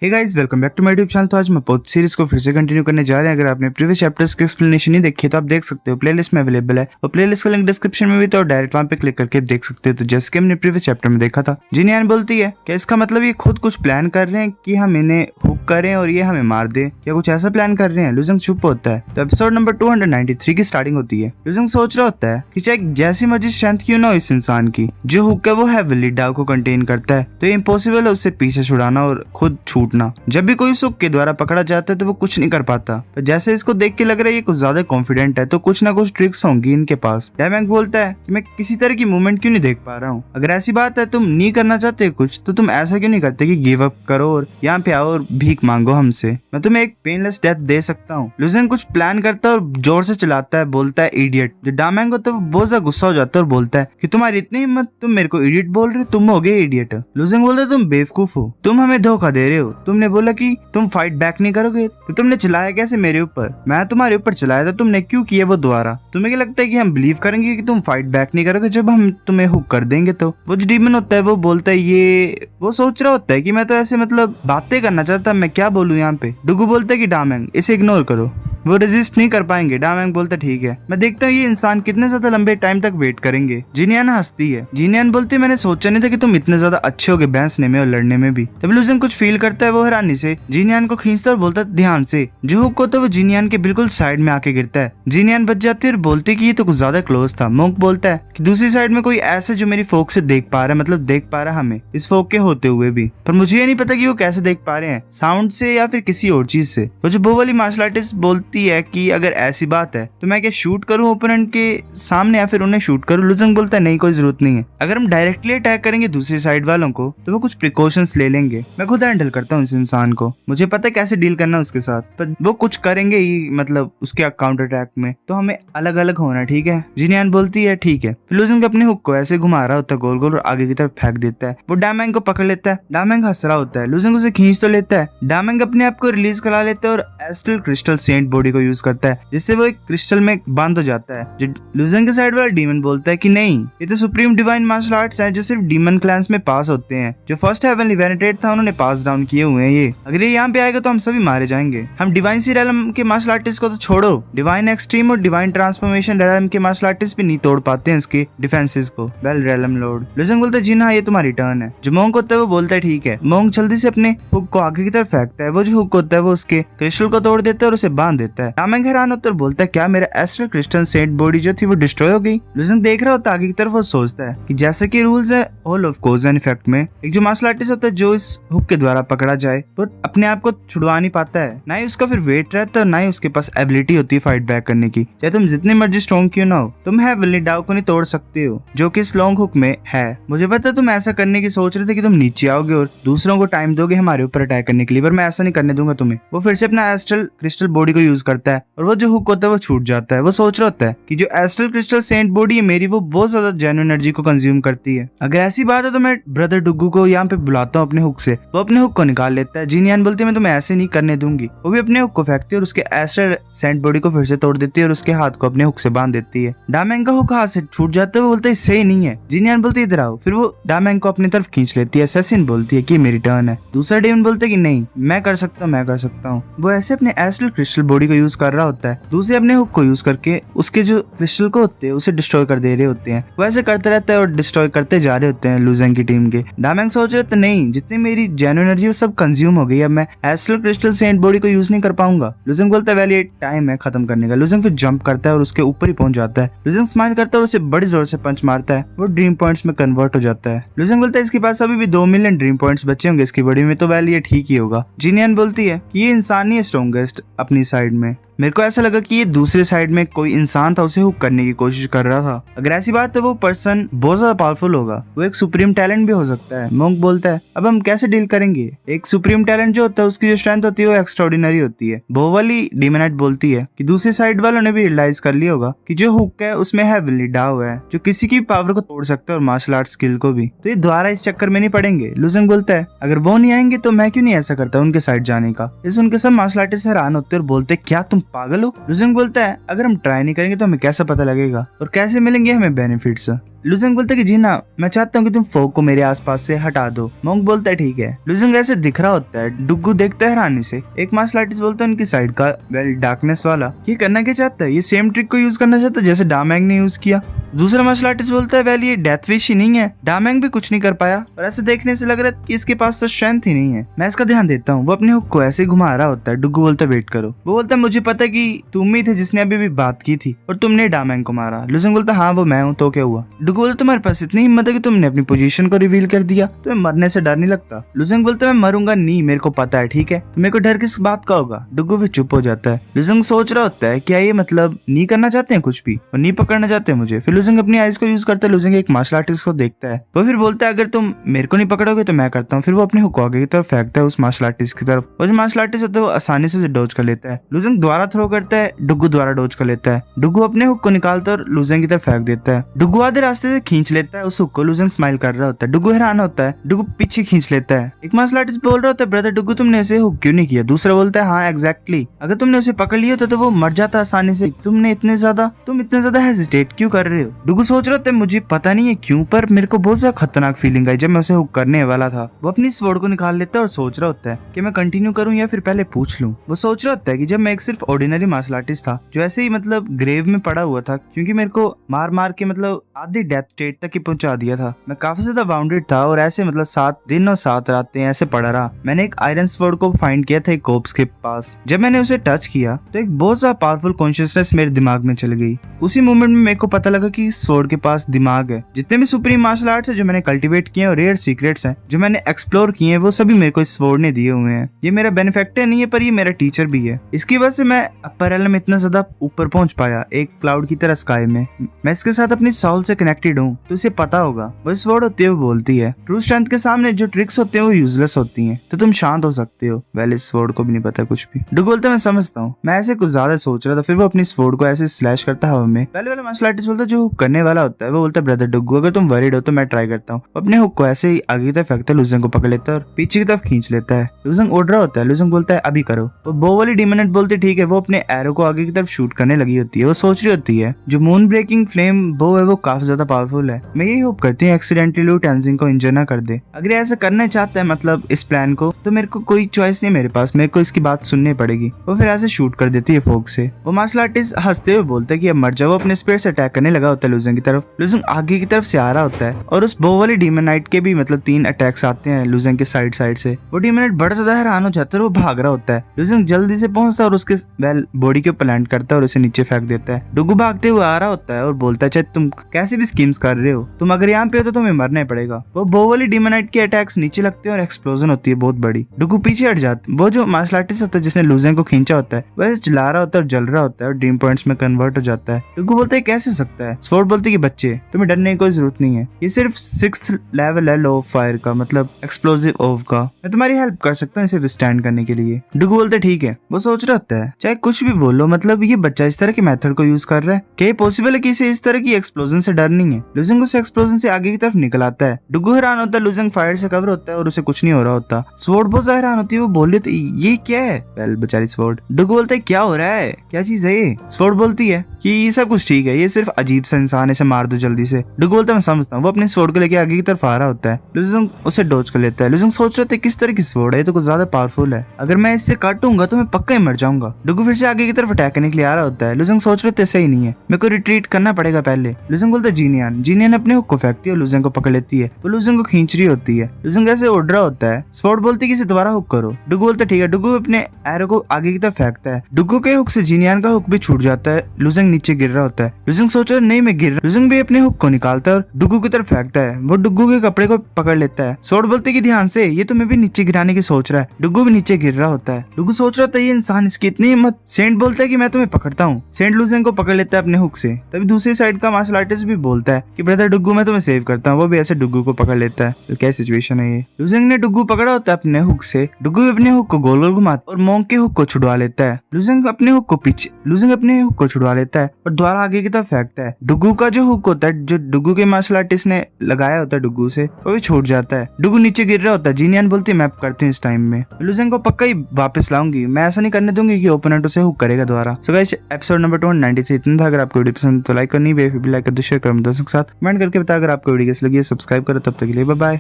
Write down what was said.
Hey guys, welcome back to my YouTube channel. तो आज मैं पोथ सीरीज को फिर से कंटिन्यू करने जा रहे हैं। अगर आपने प्रीवियस चैप्टर्स की एक्सप्लेनेशन नहीं देखी तो आप देख सकते हो, प्लेलिस्ट में अवेलेबल है और प्लेलिस्ट का लिंक डिस्क्रिप्शन में भी, तो डायरेक्ट वहां पे क्लिक करके देख सकते हो। तो जैसे कि हमने प्रीवियस चैप्टर में देखा था, जिनियान बोलती है कि इसका मतलब ये खुद कुछ प्लान कर रहे हैं कि हम इन्हें हुक करें और ये हमें मार दे, या कुछ ऐसा प्लान कर रहे हैं। लुजंग चुप होता है। तो एपिसोड नंबर 293 की स्टार्टिंग होती है। लुजंग सोच रहा होता है कि चाहे जैसी मर्जी स्ट्रेंथ क्यों ना हो इस इंसान की, जो हुक है वो हेविली डाउ को कंटेन करता है, तो ये इम्पॉसिबल है उससे पीछे छुड़ाना और खुद छूटना। जब भी कोई सुक के द्वारा पकड़ा जाता है तो वो कुछ नहीं कर पाता, पर जैसे इसको देख के लग रहा है ये कुछ ज्यादा कॉन्फिडेंट है, तो कुछ ना कुछ ट्रिक्स होंगी इनके पास। डायमंड बोलता है कि मैं किसी तरह की मूवमेंट क्यों नहीं देख पा रहा हूँ। अगर ऐसी बात है तुम नहीं करना चाहते कुछ, तो तुम ऐसा क्यों नहीं करते कि गिव अप करो और यहाँ पे आओ और भीख मांगो हमसे, मैं तुम्हें एक पेनलेस डेथ दे सकता हूँ। लुजन कुछ प्लान करता है और जोर से चलाता है, बोलता है इडियट। जो डायमंड होता है वो बहुत ज्यादा गुस्सा हो जाता है और बोलता है कि तुम्हारी इतनी हिम्मत, तुम मेरे को इडियट बोल रहे हो, तुम हो गए इडियट। लुजन बोलता है तुम बेवकूफ हो, तुम हमें धोखा दे रहे हो। तुमने बोला कि तुम फाइट बैक नहीं करोगे, तो तुमने चलाया कैसे मेरे ऊपर? मैं तुम्हारे ऊपर चलाया था, तुमने क्यों किया वो दोबारा? तुम्हें क्या लगता है कि हम बिलीव करेंगे कि तुम फाइट बैक नहीं करोगे जब हम तुम्हें हुक कर देंगे? तो वो जो डीमन होता है वो बोलता है, ये वो सोच रहा होता है कि मैं तो ऐसे मतलब बातें करना चाहता, मैं क्या बोलूं यहाँ पे। डुगू बोलता है कि डामेंग इसे इग्नोर करो, वो रेजिस्ट नहीं कर पाएंगे। डामेंग बोलता ठीक है, मैं देखता हूँ ये इंसान कितने ज्यादा लंबे टाइम तक वेट करेंगे। जिनियान हंसती है। जिनियान बोलती है मैंने सोचा नहीं था कि तुम इतने ज्यादा अच्छे होगे बैंसने में और लड़ने में भी। तब लुजन कुछ फील करता है, वो हैरानी से जिनियान को खींचता और बोलता है ध्यान से। जो हुक होता है वो जिनियान के बिल्कुल साइड में आके गिरता है। जिनियान बच जाती है और बोलती है कि ये तो कुछ ज्यादा क्लोज था। मोंक बोलता है कि दूसरी साइड में कोई ऐसा जो मेरी फोक से देख पा रहा है, मतलब देख पा रहा है हमें इस फोक के होते हुए भी, पर मुझे ये नहीं पता कि वो कैसे देख पा रहे हैं, साउंड से या फिर किसी और चीज से। वो जो वो वाली मार्शल आर्टिस्ट बोलती है कि अगर ऐसी बात है तो मैं क्या शूट करूं ओपोनेंट के सामने या फिर उन्हें शूट करूं? लुजंग बोलता है नहीं, कोई जरूरत नहीं है। अगर हम डायरेक्टली अटैक करेंगे दूसरी साइड वालों को तो वो कुछ प्रिकॉशंस ले लेंगे, मैं खुद हैंडल करता हूँ इस इंसान को, मुझे पता है कैसे डील करना उसके साथ। पर वो कुछ करेंगे ही, मतलब उसके काउंटर अटैक में, तो हमें अलग अलग होना, ठीक है? जिनियान बोलती है ठीक है। फिर लुजंग अपने हुक को ऐसे घुमा रहा होता है गोल गोल और आगे की तरफ फेंक देता है। वो डामेंग को पकड़ लेता है। डामेंग हंस रहा होता है। लुजंग उसे खींच तो लेता है। डामेंग अपने आप को रिलीज करा लेता है और एस्ट्रल क्रिस्टल सेंट बॉडी को यूज करता है, जिससे वो एक क्रिस्टल में बंद हो जाता है। जो लुजंग के साइड वाला डीमन बोलता है कि नहीं, ये तो सुप्रीम डिवाइन मार्शल आर्ट्स हैं जो सिर्फ डीमन क्लैंस में पास होते हैं। जो फर्स्ट हेवनली वेनेटेड था उन्होंने पास डाउन किए हुए हैं ये। अगर ये यहाँ पे आएगा तो हम सभी मारे जाएंगे। हम डिवाइन सी रेलम के मार्शल आर्टिस्ट को तो छोड़ो, डिवाइन एक्सट्रीम और डिवाइन ट्रांसफॉर्मेशन रेलम के मार्शल आर्टिस्ट भी नहीं तोड़ पाते हैं इसके डिफेंसेस को। Well रेलम Lord. लुजंग बोलता है जी हाँ, ये तुम्हारी टर्न है। जो मोंक होता है वो बोलता है ठीक है। मोंक जल्दी से अपने हुक को आगे की तरफ फेंकता है। वो जो हुक होता है वो उसके क्रिस्टल को तोड़ देता है और उसे बांध देता है। डामेंग हैरान होता है और बोलता है क्या मेरा एस्ट्रल क्रिस्टल सेंट बॉडी जो थी वो डिस्ट्रॉय हो गई? लुजंग देख रहा होता है आगे की तरफ। वो सोचता है कि जैसे कि रूल्स है all of cause and effect में, एक जो मार्शल आर्टिस्ट होता है जो इस हुक के द्वारा पकड़ा जाए वो अपने आप को छुड़वा नहीं पाता है, ना ही उसका फिर वेट रहता है और ना ही उसके पास एबिलिटी होती है फाइट बैक करने की। चाहे तुम जितने मर्जी स्ट्रॉन्ग क्यों ना हो, तुम हेवनली डाउ को नहीं तोड़ सकते हो, जो कि इस लॉन्ग हुक में है। मुझे पता है तुम ऐसा करने की सोच रहे थे कि तुम नीचे आओगे और दूसरों को टाइम दोगे हमारे ऊपर अटैक करने के लिए, पर मैं ऐसा नहीं करने दूंगा तुम्हें। वो फिर से अपना एस्ट्रल क्रिस्टल बॉडी को यूज करता है और वो जो हुक होता है वो छूट जाता है। वो सोच रहा होता है कि जो एस्ट्रल क्रिस्टल सेंट बॉडी है मेरी, वो बहुत ज्यादा जेन्युइन एनर्जी को कंज्यूम करती है। अगर ऐसी बात है तो मैं ब्रदर डुगू को यहाँ पे बुलाता हूँ अपने हुक से। वो अपने हुक को निकाल लेता है। जिनियान बोलती है मैं तुम्हें ऐसे नहीं करने दूंगी। वो भी अपने हुक को फेंकती है और उसके एस्ट्रल सेंट बॉडी को फिर से तोड़ देती है और उसके हाथ को अपने हुक से बांध देती है। डामेंग का हुक हाथ से छूट जाता है। वो बोलता है सही नहीं है। जिनियान बोलती है इधर आओ। फिर वो डामेंग को अपनी तरफ खींच लेती है। असैसिन बोलती है कि मेरी टर्न है। दूसरा डेमन बोलता है कि नहीं, मैं कर सकता हूँ, मैं कर सकता हूँ। वो ऐसे अपने एस्ट्रल क्रिस्टल बॉडी को यूज कर रहा होता है। दूसरे अपने हुक को यूज करके उसके जो क्रिस्टल को होते हैं उसे डिस्ट्रॉय कर दे रहे होते हैं। वो ऐसे करते रहता है और डिस्ट्रॉय करते जा रहे होते हैं लुजंग की टीम के। डामेंग सोच रहे थे नहीं, जितनी मेरी जेन्युइन एनर्जी वो सब कंज्यूम हो गई, अब मैं एस्ट्रल क्रिस्टल सेंट बॉडी को यूज नहीं कर पाऊंगा। लुजंग बोलता है वेल ये टाइम है खत्म करने का। लुजंग फिर जंप करता है और उसके ऊपर ही पहुंच जाता है। लुजंग स्माइल करता है और उसे बड़ी जोर से पंच मारता है। वो ड्रीम पॉइंट्स में कन्वर्ट हो जाता है। लुजंग बोलता है इसके पास अभी भी 2 मिलियन ड्रीम पॉइंट्स बचे होंगे इसकी बॉडी में, तो वेल ये ठीक ही होगा। जिनियन बोलती है कि ये इंसान ही है स्ट्रॉन्गेस्ट अपनी साइड में। मेरे को ऐसा लगा कि ये दूसरे साइड में कोई इंसान था, उसे हुक करने की कोशिश कर रहा था। अगर ऐसी बात है वो पर्सन बहुत ज्यादा पावरफुल होगा, वो एक सुप्रीम टैलेंट भी हो सकता है। मोंक बोलता है अब हम कैसे डील करेंगे? एक सुप्रीम टैलेंट जो होता है उसकी जो स्ट्रेंथ होती है वो एक्स्ट्राऑर्डिनरी होती है। वो वाली डीमनाइट बोलती है कि दूसरी साइड वालों ने भी रियलाइज कर लिया होगा कि जो हुक है उसमें हेवनली डाउ है जो किसी की पावर को तोड़ सकता है और मार्शल आर्ट स्किल को भी, तो ये दोबारा इस चक्कर में नहीं पड़ेंगे। लुजंग बोलता है अगर वो नहीं आएंगे तो मैं क्यों नहीं ऐसा करता उनके साइड जाने का। इस उनके सब मार्शल आर्टिस्ट हैरान होते और बोलते क्या तुम पागल हो? लुजेंग बोलता है अगर हम ट्राई नहीं करेंगे तो हमें कैसा पता लगेगा और कैसे मिलेंगे हमें बेनिफिट्स? लुजेंग बोलता है कि जी ना, मैं चाहता हूँ कि तुम फोग को मेरे आसपास से हटा दो। मोंक बोलता है ठीक है। लुजेंग ऐसे दिख रहा होता है। डुगू देखता है हैरानी से। एक मार्शल आर्टिस्ट बोलता है उनकी साइड का, वेल डार्कनेस वाला, ये करना क्या चाहता है? ये सेम ट्रिक को यूज करना चाहता है जैसे डामैंग ने यूज किया। दूसरा मार्शल आर्टिस्ट बोलता है वेल ये डेथ विश ही नहीं है, डामैंग भी कुछ नहीं कर पाया और ऐसे देखने से लग रहा है कि इसके पास तो स्ट्रेंथ ही नहीं है, मैं इसका ध्यान देता हूँ। वो अपने हुक को ऐसे घुमा रहा होता है। डुगू बोलता है वेट करो। वो बोलता है मुझे पता है कि तुम ही थे जिसने अभी भी बात की थी और तुमने डामैंग को मारा। लुजेंग बोलता है हाँ वो मैं हूँ, तो क्या हुआ? डुगू बोलता तुम्हारे पास इतनी हिम्मत है कि तुमने अपनी पोजीशन को रिवील कर दिया, तुम्हें मरने से डर नहीं लगता? लुजेंग बोलता है मैं मरूंगा नहीं, मेरे को पता है, ठीक है, तो मेरे को डर किस बात का होगा? डुगू फिर चुप हो जाता है। लुजेंग सोच रहा होता है क्या ये मतलब नहीं करना चाहते हैं कुछ भी और नहीं पकड़ना चाहते हैं मुझे? फिर लुजेंग अपनी आइज को यूज करता है। लुजेंग एक मार्शल आर्टिस्ट को देखता है। वो फिर बोलता है अगर तुम मेरे को नहीं पकड़ोगे तो मैं करता हूँ। फिर वो अपने हुक को आगे की तरफ फेंकता है उस मार्शल आर्टिस्ट की तरफ। वो जो मार्शल आर्टिस्ट होता है वो आसानी से डोज कर लेता है। लुजेंग दोबारा थ्रो करता है, डुगू दोबारा डोज कर लेता है। डुगू अपने हुक को निकालता है और लुजेंग की तरफ फेंक देता है। डुगू आधे रास्ते से खींच लेता है उस हुक को। लुजेंग स्माइल कर रहा होता है। डुगू हैरान होता है। डुगू पीछे खींच लेता है। एक मार्शल आर्टिस्ट बोल रहा होता है ब्रदर डुगू तुमने ऐसे हुक क्यों नहीं किया? दूसरा बोलता है हाँ एग्जैक्टली, अगर तुमने उसे पकड़ लिया तो वो मर जाता आसानी से। तुम इतने ज्यादा हेजिटेट क्यों कर रहे हो? डुगू सोच रहा था मुझे पता नहीं है क्यों पर मेरे को बहुत ज्यादा खतरनाक फीलिंग आई जब मैं उसे हुक करने वाला था। वो अपनी स्वॉर्ड को निकाल लेता है और सोच रहा होता है कि मैं कंटिन्यू करूं या फिर पहले पूछ लूं। वो सोच रहा होता है कि जब मैं एक सिर्फ ऑर्डिनरी मार्शल आर्टिस्ट था जो ऐसे ही मतलब ग्रेव में पड़ा हुआ था क्योंकि मेरे को मार के मतलब आधी डेथ स्टेट तक ही पहुंचा दिया था, मैं काफी ज्यादा बाउंडेड था और ऐसे मतलब 7 दिन और 7 रातें ऐसे पड़ा रहा। मैंने एक आयरन स्वॉर्ड को फाइंड किया था एक कोप्स के पास। जब मैंने उसे टच किया तो एक बहुत ज्यादा पावरफुल कॉन्शियसनेस मेरे दिमाग में चल गई। उसी मोमेंट में मेरे को पता लगा कि स्वॉर्ड के पास दिमाग है। जितने भी सुप्रीम मार्शल आर्ट्स है जो मैंने कल्टीवेट किए और रेयर सीक्रेट्स हैं जो मैंने एक्सप्लोर किए हैं वो सभी मेरे को इस स्वॉर्ड ने दिए हुए हैं। ये मेरा बेनिफैक्टर नहीं है पर ये मेरा टीचर भी है। इसकी वजह से मैं अपर एल में इतना ज्यादा ऊपर पहुंच पाया, एक क्लाउड की तरह स्काई में। मैं इसके साथ अपनी सोल से कनेक्टेड हूँ तो इसे पता होगा। वो स्वॉर्ड होती है वो बोलती है ट्रू स्ट्रेंथ के सामने जो ट्रिक्स होते हैं वो यूजलेस होती हैं, तो तुम शांत हो सकते हो। वेल इस स्वॉर्ड को भी नहीं पता कुछ भी। डुगू बोलता है मैं समझता हूँ, मैं ऐसे कुछ ज्यादा सोच रहा था। फिर वो अपनी स्वॉर्ड को ऐसे स्लैश करता है हवा में। पहले वाला मार्शल आर्टिस्ट बोलता है जो करने वाला होता है वो बोलता है ब्रदर डुगू अगर तुम वरीड हो तो मैं ट्राई करता हूँ। अपने हुक को ऐसे ही आगे की तरफ फेंकता है, लुजेंग को पकड़ लेता है और पीछे की तरफ खींच लेता है। लुजेंग उड़ रहा होता है। लुजेंग बोलता है अभी करो। वो बो वाली डिमोनेट बोलती है ठीक है। वो अपने एरो को आगे की तरफ शूट करने लगी होती है। वो सोच रही होती है जो मून ब्रेकिंग फ्लेम बो है वो काफी ज्यादा पावरफुल है, मैं यही होप करती हूँ एक्सीडेंटली लू टेंजिंग को इंजर ना कर दे। अगर ऐसा करना चाहता है मतलब इस प्लान को तो मेरे को कोई चॉइस नहीं मेरे पास, मेरे को इसकी बात सुननी पड़ेगी। वो फिर ऐसे शूट कर देती है फोक से। वो मार्शल आर्टिस्ट हंसते हुए बोलता है कि अब मर जाओ। वो अपने स्पीड से अटैक करने लगा होता है लुजेंग की तरफ। लुजेंग आगे की तरफ से आ रहा होता है और उस बो वाली डीमोनाइट के भी मतलब 3 अटैक्स आते हैं लुजेंग के साइड से। वो डीमोनाइट बड़ा ज्यादा हैरान हो जाता है और वो भाग रहा होता है। लुजेंग जल्दी से पहुंचता है और उसके वेल बॉडी के ऊपर लैंड करता है और उसे नीचे फेंक देता है। डुगू भागते हुए आ रहा होता है और बोलता है चाहे तुम कैसे भी स्कीम्स कर रहे हो, तुम अगर यहाँ पे हो तो तुम्हें मरना ही पड़ेगा। वो बो वाली डीमोनाइट के अटैक्स नीचे लगते हैं और एक्सप्लोजन होती है बहुत बड़ी। डुगू पीछे हट जाता है। वो जो मार्शल आर्टिस्ट होता है जिसने लुजेंग को खींचा होता है वह चिल्ला रहा होता है और जल रहा होता है और ड्रीम पॉइंट्स में कन्वर्ट हो जाता है। डुगू बोलता है कैसे हो सकता है? स्वॉर्ड बोलती है कि बच्चे तुम्हें डरने की कोई जरूरत नहीं है, ये सिर्फ 6th लेवल है लो फायर का मतलब एक्सप्लोसिव ओव का, मैं तुम्हारी हेल्प कर सकता हूँ इसे विस्टैंड करने के लिए। डुगू बोलता है ठीक है। वो सोच रहा होता है चाहे कुछ भी बोलो मतलब ये बच्चा इस तरह के मेथड को यूज कर रहा है, क्या पॉसिबल है कि इसे इस तरह की एक्सप्लोजन से डर नहीं है? लुजेंग उस एक्सप्लोजन से आगे की तरफ निकल आता है। डुगू हैरान होता है। लुजेंग फायर से कवर होता है और उसे कुछ नहीं हो रहा होता। स्वॉर्ड बहुत हैरान होती है। वो बोल रही ये क्या है? वेल बेचारी स्वॉर्ड। डुगू बोलता है क्या हो रहा है, क्या चीज है ये? स्वॉर्ड बोलती है कि ये सब कुछ ठीक है, ये सिर्फ अजीब सा इंसान, इसे मार दो जल्दी से। डुगू बोलता है मैं समझता हूँ। वो अपने स्वॉर्ड को लेके आगे की तरफ आ रहा होता है। लुजेंग उसे डोज कर लेता है। लुजेंग सोच रहे थे किस तरह की स्वॉर्ड है, ये तो कुछ ज्यादा पावरफुल है, अगर मैं इससे काटूंगा तो मैं पक्का ही मर जाऊंगा। डुगू फिर से आगे की तरफ अटैक करने के लिए आ रहा होता है। लुजेंग सोच रहे थे सही नहीं है, मेरे को रिट्रीट करना पड़ेगा पहले। लुजेंग बोलता है जीनियन अपने हुक को फेंकती है और लुजेंग को पकड़ लेती है। वो लुजेंग को खींच रही होती है। लुजेंग ऐसे उड़ रहा होता है। स्वॉर्ड बोलती है कि इसे दोबारा हुक करो। डुगू बोलता है ठीक है। डुगू अपने एरो को आगे की तरफ फेंकता है। डुगू के हुक से जीनियन का हुक भी छूट जाता है। लुजेंग नीचे गिर रहा होता है। लुजेंग सोच रहा है नहीं मैं गिर रहा। लुजेंग भी अपने हुक को निकालता है और डुगू की तरफ फेंकता है। वो डुगू के कपड़े को पकड़ लेता है। स्वॉर्ड बोलते कि ध्यान से, ये तुम्हें भी नीचे गिराने की सोच रहा है। डुगू भी नीचे गिर रहा होता है। डुगू सोच रहा था ये इंसान इसकी इतनी हिम्मत। सेंट बोलता है कि मैं तुम्हें पकड़ता हूँ। सेंट लुजेंग को पकड़ लेता है अपने हुक से। तभी दूसरी साइड का मार्शल आर्टिस्ट भी बोलता है कि ब्रदर डुगू मैं तुम्हें सेव करता हूँ। वो भी ऐसे डुगू को पकड़ लेता है। तो क्या सिचुएशन है ये? लुजेंग ने डुगू पकड़ा होता है अपने हुक से। डुगू भी अपने हुक को गोल गोल घुमाता और मोंक के हुक को छुड़वा लेता है। लुजेंग अपने हुक को छुड़वा लेता है और द्वारा आगे की तरफ फेंकता है। डुगू का जो हुक होता है, जो डुगू के मार्शल आर्टिस्ट ने लगाया होता है डुगू से, वो भी छूट जाता है। डुगू नीचे गिर रहा होता है। जीनियन बोलती है मैं करती हूँ इस टाइम में, लुजेंग को पक्का ही वापस लाऊंगी, मैं ऐसा नहीं करने दूंगी कि ओपोनेंट उसे हुक करेगा दोबारा। सो गाइस एपिसोड नंबर 293 इतना था। अगर आपको वीडियो पसंद तो लाइक करनी, लाइक कर दो, शेयर करो दोस्तों के साथ, कमेंट करके बता अगर आपको वीडियो कैसी लगी है, सब्सक्राइब करो। तब तक के लिए बाय बाय।